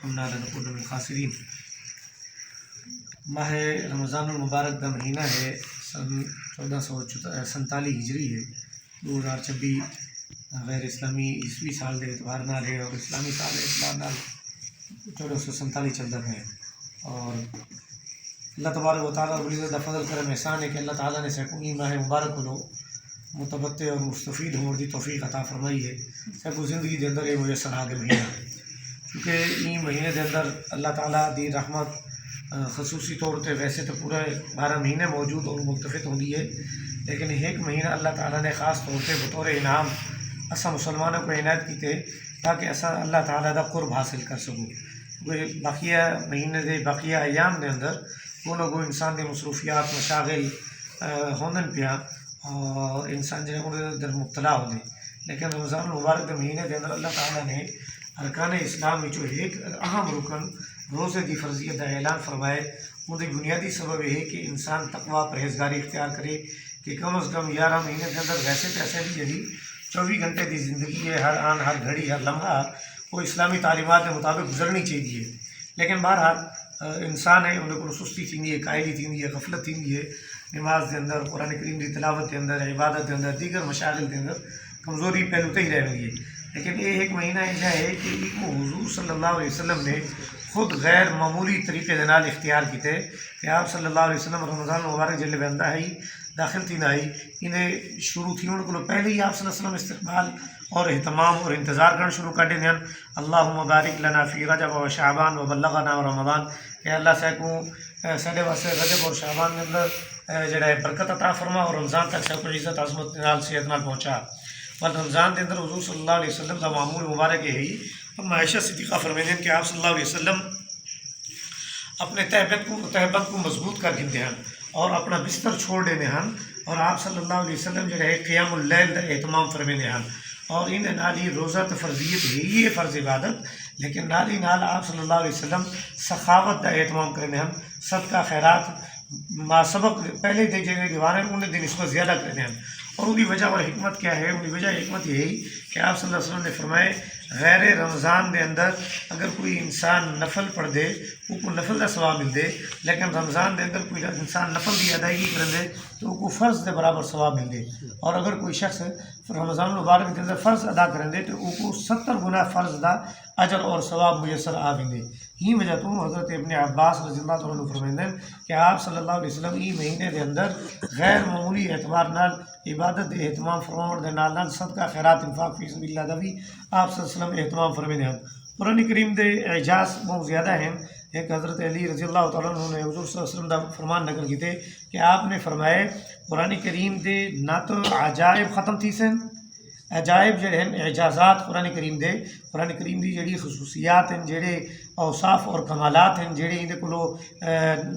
وَإِنَّا لَنَكُونُ مِنَ الْخَاسِرِينَ۔ ماہ رمضان المبارک کا مہینہ ہے، سن 1447 ہجری ہے، 2026 غیر اسلامی عیسوی سال کے اعتبار نال ہے اور اسلامی سال کے اعتبار نال 1447 چلتا ہے۔ اور اللہ تبارک و تعالیٰ رب العزت کا فضل کرم احسان ہے کہ اللہ تعالیٰ نے سیکوں این ماہ مبارک کو متمتع اور مستفید ہونے کی توفیق عطا فرمائی ہے۔ سیکوں زندگی کے اندر یہ میسر آ کے مہینہ ہے، کیونکہ این مہینے کے اندر اللہ تعالیٰ دی رحمت خصوصی طور پہ ویسے تو پورے 12 مہینے موجود اور ملتفت ہوتی ہے، لیکن ایک مہینہ اللہ تعالیٰ نے خاص طور پہ بطور انعام اسا مسلمانوں کو عنایت کی تھے تاکہ اسا اللہ تعالیٰ کا قرب حاصل کر سکوں۔ باقیہ مہینے کے باقیہ ایام کے اندر کو نہ کوئی انسان کے مصروفیات مشاغل ہوندن پیا اور انسان جو اندر مبتلا ہوتے، لیکن رمضان المبارک کے مہینے کے اندر اللہ تعالیٰ نے ارکان اسلام میں جو ایک اہم رکن روزے کی فرضیت کا اعلان فرمائے۔ ان کی بنیادی سبب یہ ہے کہ انسان تقوی پرہیزگاری اختیار کرے کہ کم از کم 11 مہینے کے اندر ویسے پیسے بھی یہی 24 گھنٹے کی زندگی ہے، ہر آن ہر گھڑی ہر لمحہ وہ اسلامی تعلیمات کے مطابق گزرنی چاہیے، لیکن بہرحال انسان ہے انہیں کو سستی تھی ہے، قائلی تھی ہے، غفلت تھی ہے، نماز کے اندر قرآن کریم کی تلاوت کے اندر عبادت کے اندر دیگر مشاغل کے اندر کمزوری پہلوتے ہی رہ گئی ہے۔ لیکن یہ ایک مہینہ ایسا ہے کہ حضور صلی اللہ علیہ وسلم نے خود غیر معمولی طریقے کے نال اختیار کیتے کہ آپ صلی اللہ علیہ وسلم رمضان المبارک جلے بندہ ہی داخل تھی نہ آئی انہیں شروع تھی ان کو پہلے ہی آپ صلی اللہ علیہ وسلم استقبال اور اہتمام اور انتظار کرنا شروع کر دیں۔ اللہم بارک لنا فی رجب و شعبان و بلغنا و رمضان، کہ اللہ سے کو سارے واسطے رجب اور شعبان کے اندر جڑا ہے برکت عطا فرما اور رمضان تک سب کو عزت عظمت نال صحت نال پہنچا۔ اور رمضان کے اندر حضور صلی اللہ علیہ وسلم کا معمول مبارک یہی عائشہ صدیقہ فرمائیں کہ آپ صلی اللہ علیہ وسلم اپنے تہبت کو مضبوط کر دیتے ہیں اور اپنا بستر چھوڑ دیتے ہیں، اور آپ صلی اللہ علیہ وسلم جو ہے قیام اللیل کا اہتمام فرماتے ہیں، اور ان نال ہی روزہ تو فرضیت ہی ہے فرض عبادت، لیکن نال ہی نال آپ صلی اللہ علیہ وسلم سخاوت کا اہتمام کرتے ہیں، صدقہ خیرات ما سبق پہلے دے جائیں دیوانے انہیں دن اس کو زیادہ کرتے ہیں۔ اور ان کی وجہ اور حکمت کیا ہے؟ ان کی وجہ حکمت یہی کہ آپ صلی اللہ علیہ وسلم نے فرمائے غیر رمضان کے اندر اگر کوئی انسان نفل پڑھ دے وہ کو نفل کا ثواب مل دے، لیکن رمضان کے اندر کوئی انسان نفل کی ادائیگی کر دے تو وہ کو فرض کے برابر ثواب مل دے، اور اگر کوئی شخص رمضان المبارک کے اندر فرض ادا کریں دے تو وہ کو 70 گنا فرض کا اجر اور ثواب میسر آ دیں۔ ہی وجہ تو حضرت ابن عباس رضی اللہ عنہ فرمائیں کہ آپ صلی اللہ علیہ وسلم ای مہینے کے اندر غیر معمولی اعتبار نال عبادت اہتمام فرماؤ دے نال صدقہ خیرات انفاق فی سبیل اللہ دا بھی آپ صلی اللہ علیہ وسلم اہتمام فرمائے ہیں۔ قرآن کریم دے اعجاز بہت زیادہ ہیں۔ ایک حضرت علی رضی اللہ تعالیٰ عنہ نے حضور صلی اللہ علیہ وسلم دا فرمان نقل کیتے کہ آپ نے فرمائے قرآن کریم دے نہ تو عجائب ختم تھی سن، عجائب جڑے ہیں اعجازات قرآن کریم دے، قرآن کریم دی جڑی خصوصیات ہیں، جڑے اوصاف اور کمالات ہیں، جڑے اندے کولو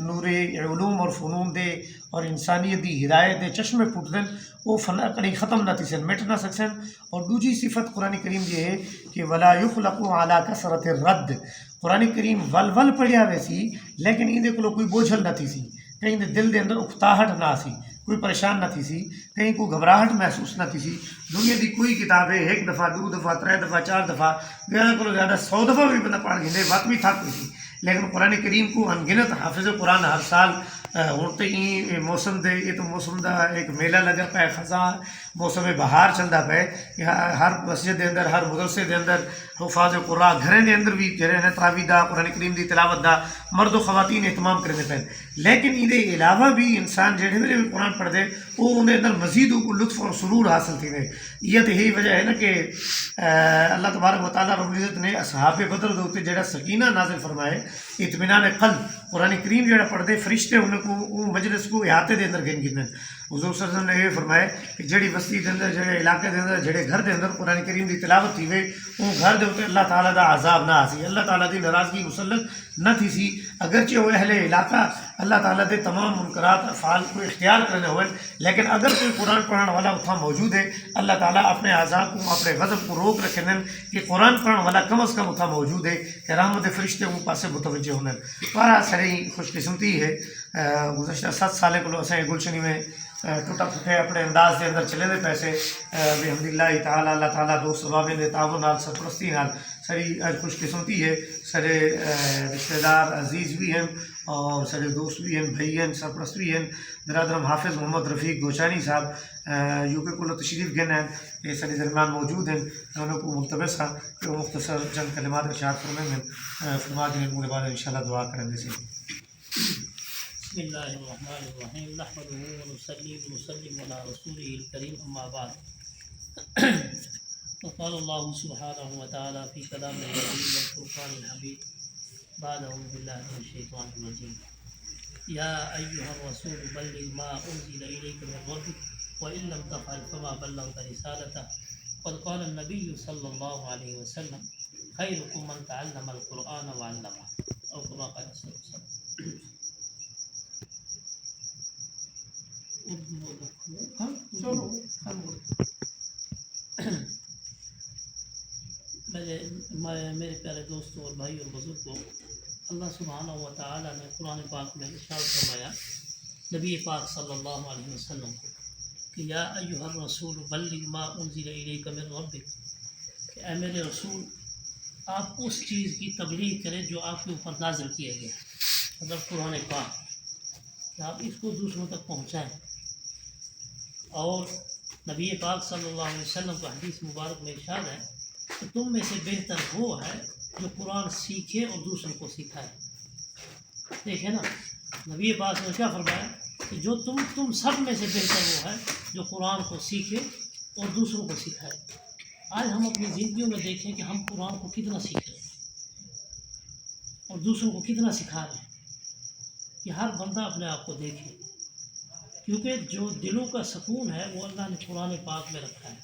نور علوم اور فنون دے اور انسانیت دی ہدایت دے چشمے پھٹ دیں، وہ فنا کڑی ختم نہ تھی سن، مٹ نہ سکسن۔ اور دوسری صفت قرآن کریم یہ ہے کہ ولا یخلق علی کثرت الرد، قرآن کریم ول ول پڑھیا ویسی لیکن اندے کولو کوئی بوجھل نہ تھی سی، کہیں دے دل دے اندر اکتاہٹ نہ سی، کوئی پریشان نہ تھی سی، کہیں کوئی گھبراہٹ محسوس نہ تھی سی۔ دنیا دی کوئی کتاب ہے ایک دفعہ 2 دفعہ 3 دفعہ 4 دفعہ زیادہ کو زیادہ 100 دفعہ بھی بندہ پڑھ گئے وقت بھی تھک ہوئی تھی، لیکن قرآن کریم کو انگنت حافظ قرآن ہر سال ہوتے ہی موسم دے یہ تو موسم دا ایک میلہ لگا پہ خزاں موسم بہار چلتا پہ کہ ہر مسجد دے اندر ہر مدرسے دے اندر حفاظ قرآن گھریں دے اندر بھی جڑے نے تراویح دا قرآن کریم دی تلاوت دا مرد و خواتین اہتمام کرنے پہ، لیکن یہ علاوہ بھی انسان جڑے ویلے بھی قرآن پڑھ دے وہ انہیں اندر مزید لطف اور سرور حاصل تھی دے۔ یہ تو یہی وجہ ہے نا کہ اللہ تبارک و تعالیٰ رب العزت نے اصحاب بدر دے اوپر جڑا سکینہ نازل فرمائے اطمینان قلب، قرآن کریم جڑا پڑھ دے فرشتے انہیں کو مجلس کو احاطے دے اندر گن گن۔ حضور صلی اللہ علیہ وسلم نے یہ فرمایا کہ جڑی بستی کے اندر جڑے علاقے کے اندر جڑے گھر کے اندر قرآن کریم کی تلاوت تھی وے وہ گھر دے اوپر اللہ تعالیٰ دا عذاب نہ آسی، اللہ تعالیٰ دی ناراضگی مسلط نہ تھی سی، اگرچہ وہ اہل علاقہ اللہ تعالیٰ دے تمام منکرات افعال کو اختیار کرنے ہوئے، لیکن اگر کوئی قرآن پڑھنے والا اتنا موجود ہے اللہ تعالیٰ اپنے عذاب کو اپنے غضب کو روک رکھیں کہ قرآن پڑھنے والا کم از کم اتنا موجود ہے کہ رحمت فرشتے ان پاس متوجہ ہونے۔ بارہ سڑی خوش قسمتی ہے گزشتہ 7 سال کو اسے گلشنی میں ٹوٹا پھٹے اپنے انداز کے اندر چلے دے پیسے بحمد اللہ تعالیٰ اللہ تعالیٰ دوست بابے دے تعاون نال سرپرستی نال ساری خوش قسمتی ہے، سارے رشتہ دار عزیز بھی ہیں اور سارے دوست بھی ہیں، بھائی ہیں، سرپرست بھی ہیں۔ برادرم حافظ محمد رفیق گوشانی صاحب یو کے کو تشریف گن ہیں، یہ سارے درمیان موجود ہیں۔ انہوں کو ملتبس ہے کہ وہ مختصر چند کلمات ارشاد فرمائیں گے، فرما دیں پورے بعد انشاءاللہ دعا کریں گے۔ بسم اللہ الرحمن الرحیم نحمده ونصلی ونسلم علی رسوله الکریم اما بعد وقال اللہ سبحانہ وتعالی فی کلامہ العزیز والفرقان الحمید بعد اعوذ باللہ من الشیطان الرجیم یا ایھا الرسول بلغ ما انزل الیک من ربک وان لم تفعل فما بلغت رسالته قد قال النبی صلی اللہ علیہ وسلم خیرکم من تعلم القرآن وعلمه او کما قال صلی اللہ علیہ وسلم۔ میرے پیارے دوستوں اور بھائی اور بزرگوں، اللہ سبحانہ و تعالیٰ نے قرآن پاک میں ارشاد فرمایا نبی پاک صلی اللہ علیہ وسلم کو کہ یا ایھا الرسول بلغ ما انزل الیک من ربک، کہ اے میرے رسول آپ اس چیز کی تبلیغ کریں جو آپ کے اوپر نازل کیا گیا، مطلب قرآن پاک، کہ آپ اس کو دوسروں تک پہنچائیں۔ اور نبی پاک صلی اللہ علیہ وسلم کا حدیث مبارک میں ارشاد ہے کہ تم میں سے بہتر وہ ہے جو قرآن سیکھے اور دوسروں کو سکھائے۔ دیکھیں نا، نبی پاک نے کیا فرمایا کہ جو تم سب میں سے بہتر وہ ہے جو قرآن کو سیکھے اور دوسروں کو سکھائے۔ آج ہم اپنی زندگیوں میں دیکھیں کہ ہم قرآن کو کتنا سیکھ رہے ہیں اور دوسروں کو کتنا سکھا رہے ہیں، کہ ہر بندہ اپنے آپ کو دیکھے، کیونکہ جو دلوں کا سکون ہے وہ اللہ نے قرآن پاک میں رکھا ہے۔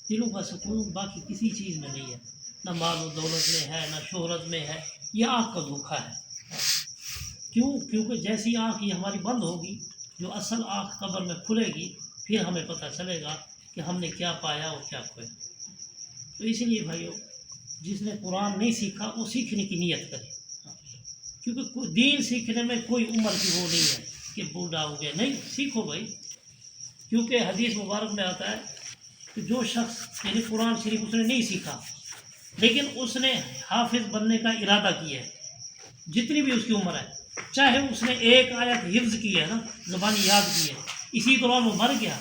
دلوں کا سکون باقی کسی چیز میں نہیں ہے، نہ مال و دولت میں ہے، نہ شہرت میں ہے، یہ آنکھ کا دھوکہ ہے۔ کیونکہ جیسی آنکھ یہ ہماری بند ہوگی، جو اصل آنکھ قبر میں کھلے گی، پھر ہمیں پتہ چلے گا کہ ہم نے کیا پایا اور کیا کھویا۔ تو اسی لیے بھائیو، جس نے قرآن نہیں سیکھا وہ سیکھنے کی نیت کرے، کیونکہ دین سیکھنے میں کوئی عمر کی وہ نہیں ہے کہ بوڑھا ہو گیا، نہیں، سیکھو بھائی، کیونکہ حدیث مبارک میں آتا ہے کہ جو شخص یعنی قرآن شریف اس نے نہیں سیکھا لیکن اس نے حافظ بننے کا ارادہ کیا ہے، جتنی بھی اس کی عمر ہے، چاہے اس نے ایک آیت حفظ کی ہے نا، زبانی یاد کی ہے، اسی دوران وہ مر گیا،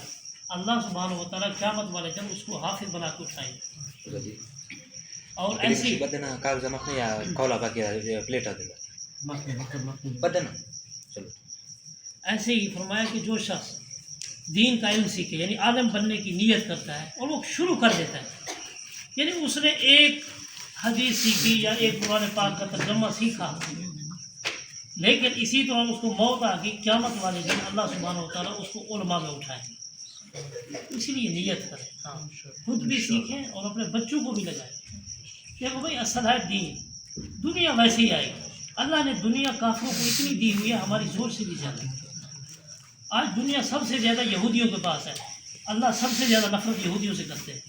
اللہ سبحانہ و تعالیٰ قیامت والے دن اس کو حافظ بنا کے اٹھائیں گے۔ اور ایسی ایسے ہی فرمایا کہ جو شخص دین کا علم سیکھے یعنی عالم بننے کی نیت کرتا ہے اور وہ شروع کر دیتا ہے، یعنی اس نے ایک حدیث سیکھی یا ایک قرآن پاک کا ترجمہ سیکھا، لیکن اسی طرح اس کو موت آ گئی، قیامت والے دن اللہ سبحانہ و تعالیٰ اس کو علماء میں اٹھائیں گے۔ اسی لیے نیت کریں، ہاں، خود بھی سیکھیں اور اپنے بچوں کو بھی لگائیں، کہ بھائی اصل ہے دین، دنیا ویسے ہی آئے گی۔ اللہ نے دنیا کافروں کو اتنی دی ہوئی ہے، ہماری زور سے بھی زیادہ۔ آج دنیا سب سے زیادہ یہودیوں کے پاس ہے، اللہ سب سے زیادہ نفرت یہودیوں سے کرتے ہیں۔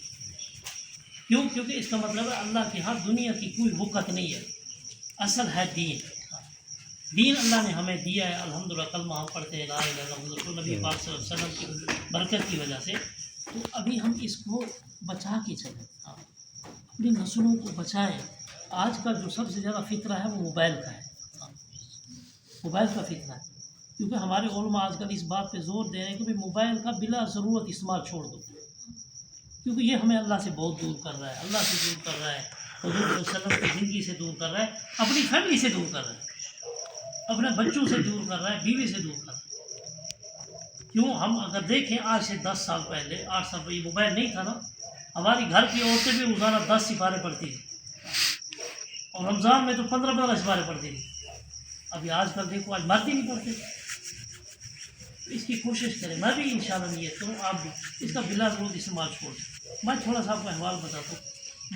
کیوں؟ کیونکہ اس کا مطلب ہے اللہ کے ہاں دنیا کی کوئی وقت نہیں ہے، اصل ہے دین۔ دین اللہ نے ہمیں دیا ہے، الحمدللہ کلمہ ہم پڑھتے ہیں، لا الہ الا اللہ محمد نبی پاک صلی اللہ علیہ وسلم کی برکت کی وجہ سے، تو ابھی ہم اس کو بچا کے چلیں، اپنی نسلوں کو بچائیں۔ آج کا جو سب سے زیادہ فطرہ ہے وہ موبائل کا ہے، موبائل کا فطرہ ہے، کیونکہ ہمارے علماء آج کل اس بات پہ زور دے رہے ہیں کہ بھائی موبائل کا بلا ضرورت استعمال چھوڑ دو، کیونکہ یہ ہمیں اللہ سے بہت دور کر رہا ہے، اللہ سے دور کر رہا ہے، حضور صلی اللہ علیہ وسلم کی زندگی سے دور کر رہا ہے، اپنی فیملی سے دور کر رہا ہے، اپنے بچوں سے دور کر رہا ہے، بیوی سے دور کر رہا ہے۔ کیوں؟ ہم اگر دیکھیں آج سے 10 سال پہلے، 8 سال پہلے یہ موبائل نہیں تھا نا، ہماری گھر کی عورتیں بھی روزانہ 10 سپارے پڑھتی تھیں، اور رمضان میں تو 15 سپارے پڑھتی تھی۔ ابھی آج کل دیکھو، آج مرد ہی نہیں پڑھتے۔ اس کی کوشش کریں، میں بھی انشاءاللہ نیت کروں، آپ بھی اس کا بلا ضرورت استعمال چھوڑ دیں۔ میں تھوڑا سا آپ کو احوال بتاتا ہوں،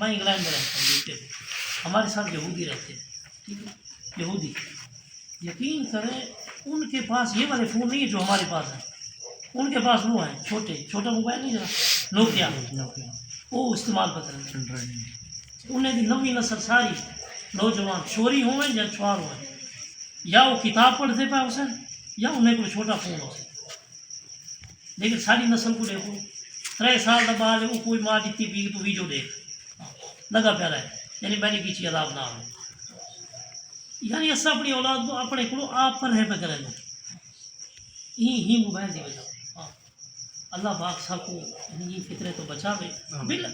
میں انگلینڈ میں رہتا ہوں، UK میں، ہمارے ساتھ یہودی رہتے ہیں، ٹھیک ہے، یہودی، یقین کریں ان کے پاس یہ والے فون نہیں ہے جو ہمارے پاس ہیں، ان کے پاس وہ ہیں چھوٹا موبائل نہیں جناب، نوکیا، وہ استعمال کرتے ہیں۔ انہیں بھی نوی نسل ساری نوجوان شوری ہوں یا چھوار ہوئے، یا وہ کتاب پڑھتے پہ اسے یا انہیں کوئی چھوٹا فون ہو سکے، لیکن ساری نسل کو دیکھو، 3 سال کا بال ہے وہ کوئی ماں جتنی بھی تو ویڈیو دیکھ لگا پہ رہا ہے، یعنی میں نے کسی عذاب نہ ہو یعنی اس اپنی اولاد کو اپنے کو آپ پر رہ پہ کریں گے ہی موبائل دی وجہ ہاں اللہ پاک سب کو یہ فطرے تو بچا دے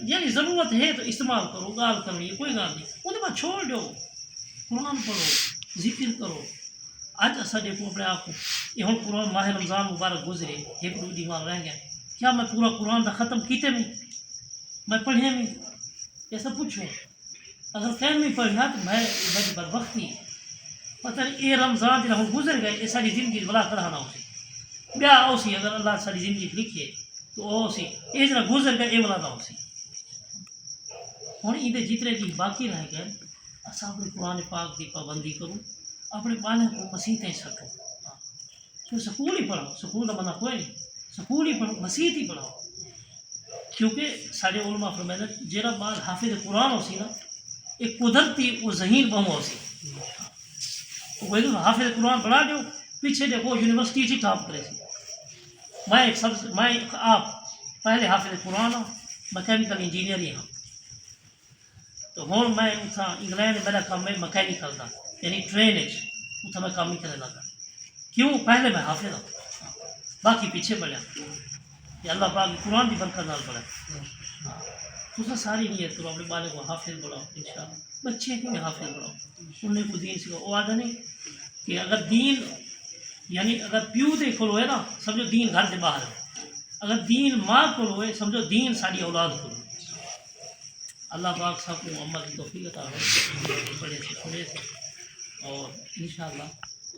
یعنی ضرورت ہے تو استعمال کرو گال کرنی ہے کوئی گال نہیں وہ بعد چھوڑ دو قرآن پڑھو ذکر کرو اج اصا دیکھو اپنے آپ کو یہ ہوں قرآن ماہ رمضان مبارک گزرے ایک دو دیوار رہ گیا کیا میں پورا قرآن کا ختم کیتے میں پڑھے نہیں ایسا پوچھوں اگر کہیں نہیں پڑھنا تو میں میری بدبختی پتہ نہیں یہ رمضان جب ہم گزر گئے یہ ساری زندگی بلا کرانا اسی بیا اسی اگر اللہ ساری زندگی لکھے تو اسی یہ جنا گزر گئے یہ بلا نہ اسی ہوں یہ جتنے دن باقی رہ گئے اصا اپنے قرآن پاک کی پابندی کروں اپنے بالوں کو مسیحتیں سکھو تو سکول ہی پڑھو سکول کا منع کوئی نہیں سکول ہی پڑھو مسیحت ہی پڑھو کیونکہ سارے علماء فرمائے جہاں بال حافظ قرآن ہو سی نا ایک قدرتی وہ ذہین بہم ہو سی وہ حافظ قرآن پڑھا دو پیچھے دیکھو یونیورسٹی سے ٹاپ کرے سی میں آپ پہلے حافظ قرآن ہوں مکینیکل انجینئر ہی ہوں تو ہوں میں اتنا انگلینڈ میرا کام ہے مکینیکل کا یعنی ٹرین اتنا میں کام ہی کرنے لگا کیوں پہلے میں حافظ ہوں باقی پیچھے پڑھا کہ اللہ پاک قرآن کی برکت نال پڑھا تو ساری نیت کرو اپنے بالے کو حافظ بڑھاؤ انشاءاللہ بچے کو بھی حافظ بڑھاؤ انہیں کو دین سکھاؤ وہ آدھا نہیں کہ اگر دین یعنی اگر پیو دے کھولو ہے نا سمجھو دین گھر سے باہر ہے اگر دین ماں کھولو ہے سمجھو دین ساری اولاد کھولو اللہ پاک سب کو عمل کی توفیق عطا ہو بڑے سے تھوڑے سے اور انشاءاللہ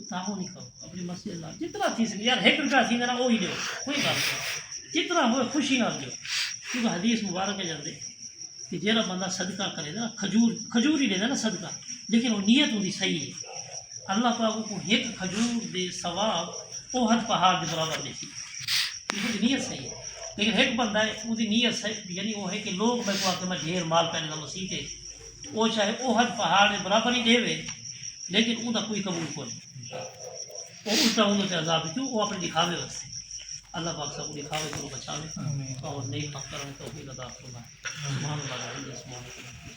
تعاون نہیں کرو اپنی مسجد اللہ جتنا تھی سکے یار ایک روپیہ تھی نا وہی دو کوئی بات نہیں جتنا ہوئے خوشی نہ دو کیونکہ حدیث مبارک ہے جلدی کہ جہاں بندہ صدقہ کرے نا کھجور ہی دے نا صدقہ لیکن وہ نیت ان کی صحیح ہے اللہ پاک کو ایک کھجور دے ثواب وہ حد پہاڑ کے برابر دے سی کیونکہ نیت صحیح ہے لیکن ایک بندہ ہے وہ نیت صحیح یعنی وہ ہے کہ لوگ میں کو آ کے میں ڈھیر مال پہنے کا مسیح ہے وہ چاہے وہ حد پہاڑ کے برابر ہی دے لیکن ان کا کوئی قبول کو نہیں وہ الٹا انہوں سے عذاب کیوں وہ اپنے دکھاوے واسطے اللہ پاک سب کو دکھاوے کو بچاوے اور نیک کام کرنے توفیق عطا فرمائے سبحان اللہ